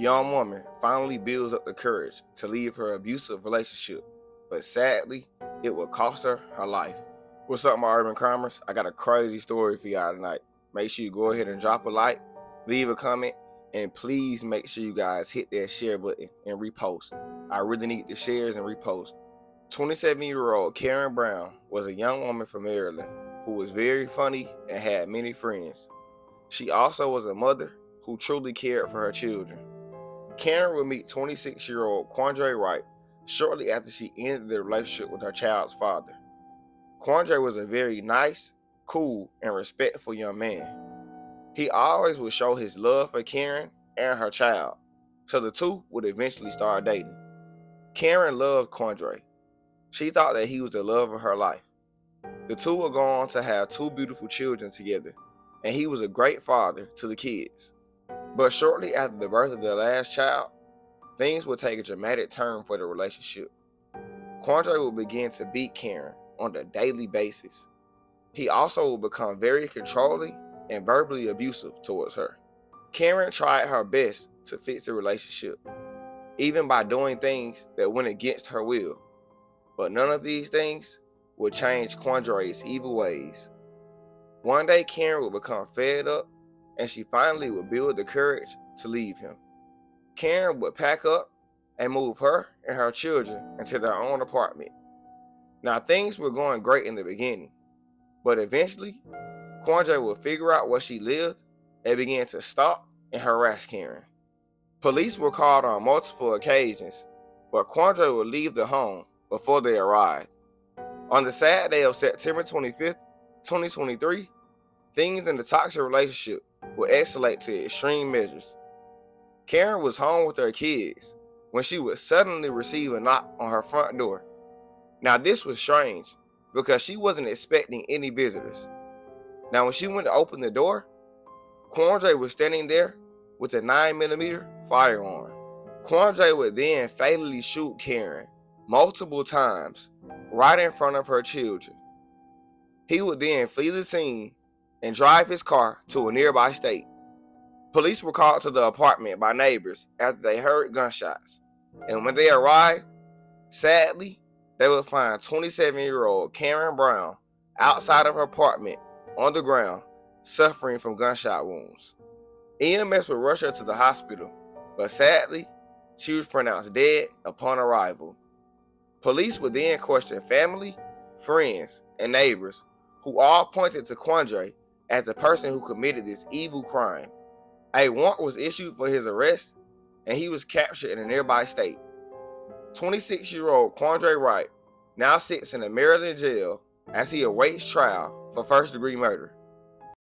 young woman finally builds up the courage to leave her abusive relationship, but sadly, it will cost her her life. What's up, my urban crimers? I got a crazy story for y'all tonight. Make sure you go ahead and drop a like, leave a comment, and please make sure you guys hit that share button and repost. I really need the shares and repost. 27-year-old Karen Brown was a young woman from Maryland who was very funny and had many friends. She also was a mother who truly cared for her children. Karen would meet 26-year-old Quandre Wright shortly after she ended the relationship with her child's father. Quandre was a very nice, cool, and respectful young man. He always would show his love for Karen and her child, so the two would eventually start dating. Karen loved Quandre. She thought that he was the love of her life. The two would go on to have two beautiful children together, and he was a great father to the kids. But shortly after the birth of their last child, things would take a dramatic turn for the relationship. Quandre would begin to beat Karen on a daily basis. He also would become very controlling and verbally abusive towards her. Karen tried her best to fix the relationship, even by doing things that went against her will. But none of these things would change Quandre's evil ways. One day, Karen would become fed up, and she finally would build the courage to leave him. Karen would pack up and move her and her children into their own apartment. Now, things were going great in the beginning, but eventually, Quandre would figure out where she lived and began to stalk and harass Karen. Police were called on multiple occasions, but Quandre would leave the home before they arrived. On the sad day of September 25th, 2023, things in the toxic relationship would escalate to extreme measures. Karen was home with her kids when she would suddenly receive a knock on her front door. Now, this was strange because she wasn't expecting any visitors. Now, when she went to open the door, Quandre was standing there with a 9mm firearm. Quandre would then fatally shoot Karen multiple times right in front of her children. He would then flee the scene and drive his car to a nearby state. Police were called to the apartment by neighbors after they heard gunshots, and when they arrived, sadly, they would find 27-year-old Karen Brown outside of her apartment on the ground, suffering from gunshot wounds. EMS would rush her to the hospital, but sadly, she was pronounced dead upon arrival. Police would then question family, friends, and neighbors, who all pointed to Quandre as the person who committed this evil crime. A warrant was issued for his arrest, and he was captured in a nearby state. 26-year-old Quandre Wright now sits in a Maryland jail as he awaits trial for first-degree murder.